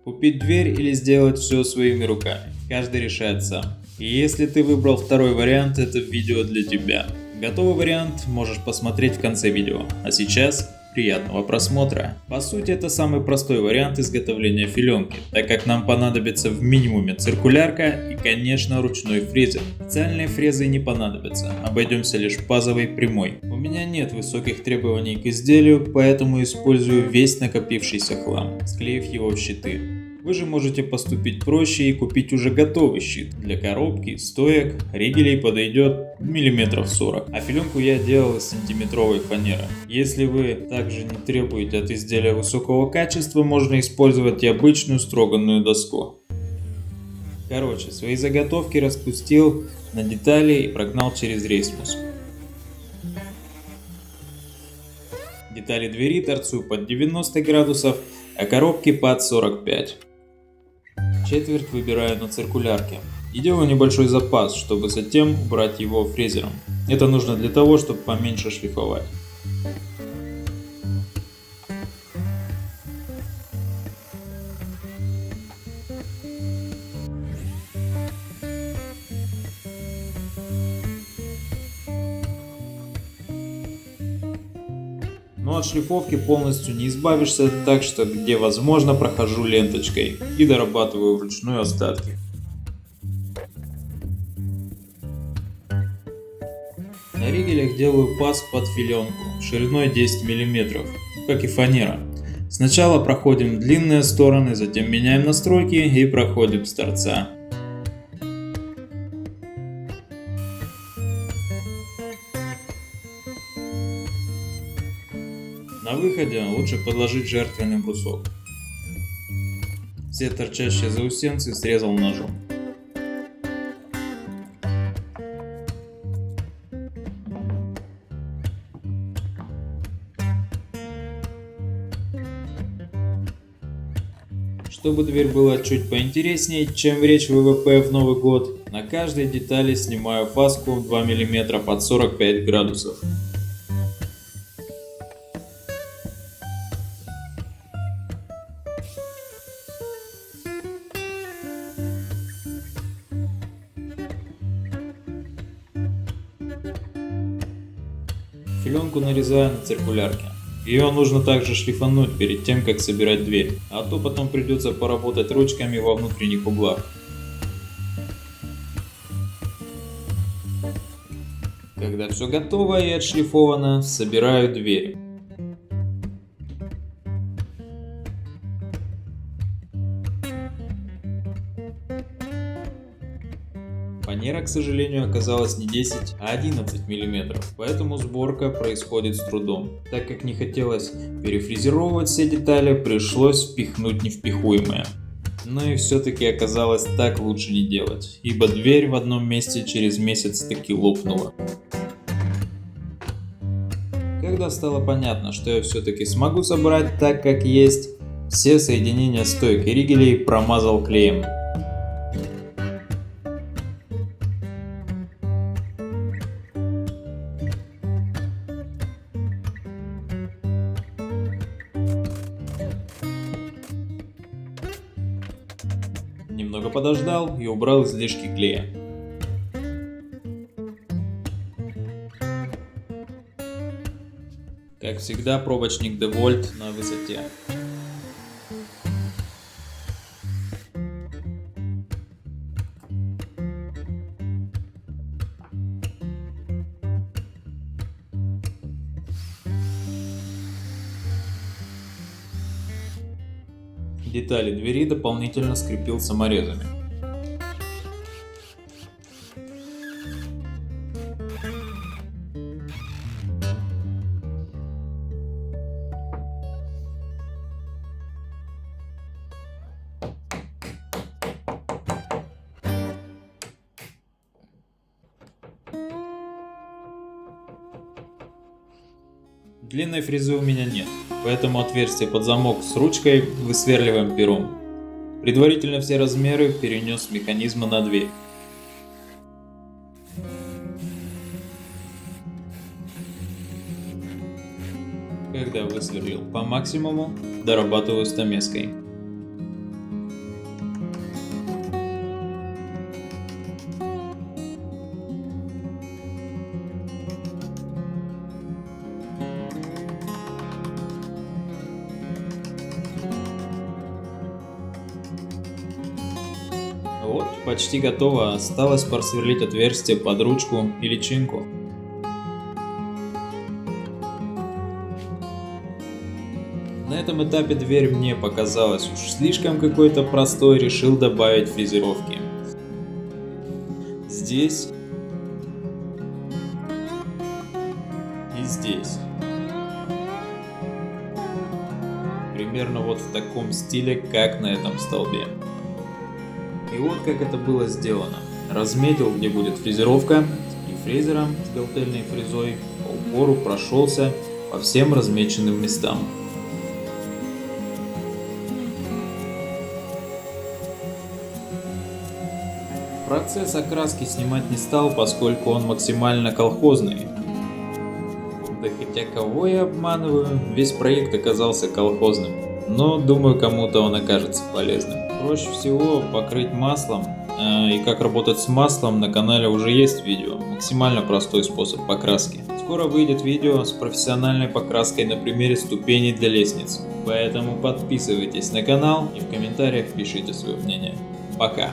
Купить дверь или сделать все своими руками. Каждый решает сам. И если ты выбрал второй вариант, это видео для тебя. Готовый вариант можешь посмотреть в конце видео. А сейчас приятного просмотра. По сути, это самый простой вариант изготовления филенки, так как нам понадобится в минимуме циркулярка и, конечно, ручной фрезер. Специальные фрезы не понадобятся, обойдемся лишь пазовой прямой. У меня нет высоких требований к изделию, поэтому использую весь накопившийся хлам, склеив его в щиты. Вы же можете поступить проще и купить уже готовый щит. Для коробки, стоек, ригелей подойдет миллиметров 40. А филенку я делал из сантиметровой фанеры. Если вы также не требуете от изделия высокого качества, можно использовать и обычную строганную доску. Короче, свои заготовки распустил на детали и прогнал через рейсмус. Детали двери торцую под 90 градусов, а коробки под 45. Четверть выбираю на циркулярке и делаю небольшой запас, чтобы затем убрать его фрезером. Это нужно для того, чтобы поменьше шлифовать. Но от шлифовки полностью не избавишься, так что где возможно прохожу ленточкой и дорабатываю вручную остатки. На ригелях делаю паз под филенку шириной 10 мм, как и фанера. Сначала проходим длинные стороны, затем меняем настройки и проходим с торца. На выходе лучше подложить жертвенный брусок. Все торчащие заусенцы срезал ножом. Чтобы дверь была чуть поинтереснее, чем речь ВВП в Новый год, на каждой детали снимаю фаску 2 мм под 45 градусов. Филенку нарезаю на циркулярке. Ее нужно также шлифануть перед тем, как собирать дверь, а то потом придется поработать ручками во внутренних углах. Когда все готово и отшлифовано, собираю дверь. Фанера, к сожалению, оказалась не 10, а 11 мм, поэтому сборка происходит с трудом. Так как не хотелось перефрезеровывать все детали, пришлось впихнуть невпихуемое. Но и все-таки оказалось так лучше не делать, ибо дверь в одном месте через месяц таки лопнула. Когда стало понятно, что я все-таки смогу собрать так, как есть, все соединения стоек и ригелей промазал клеем. Немного подождал и убрал излишки клея. Как всегда, пробочник DeWalt на высоте. Детали двери дополнительно скрепил саморезами. Длинной фрезы у меня нет, поэтому отверстие под замок с ручкой высверливаем пером. Предварительно все размеры перенес с механизма на дверь. Когда высверлил по максимуму, дорабатываю стамеской. Вот, почти готово, осталось просверлить отверстие под ручку и личинку. На этом этапе дверь мне показалась уж слишком какой-то простой, решил добавить фрезеровки. Здесь и здесь. Примерно вот в таком стиле, как на этом столбе. И вот как это было сделано. Разметил, где будет фрезеровка, и фрезером с галтельной фрезой по упору прошелся по всем размеченным местам. Процесс окраски снимать не стал, поскольку он максимально колхозный. Да хотя кого я обманываю, весь проект оказался колхозным, но думаю, кому-то он окажется полезным. Проще всего покрыть маслом, и как работать с маслом на канале уже есть видео, максимально простой способ покраски. Скоро выйдет видео с профессиональной покраской на примере ступеней для лестниц, поэтому подписывайтесь на канал и в комментариях пишите свое мнение. Пока!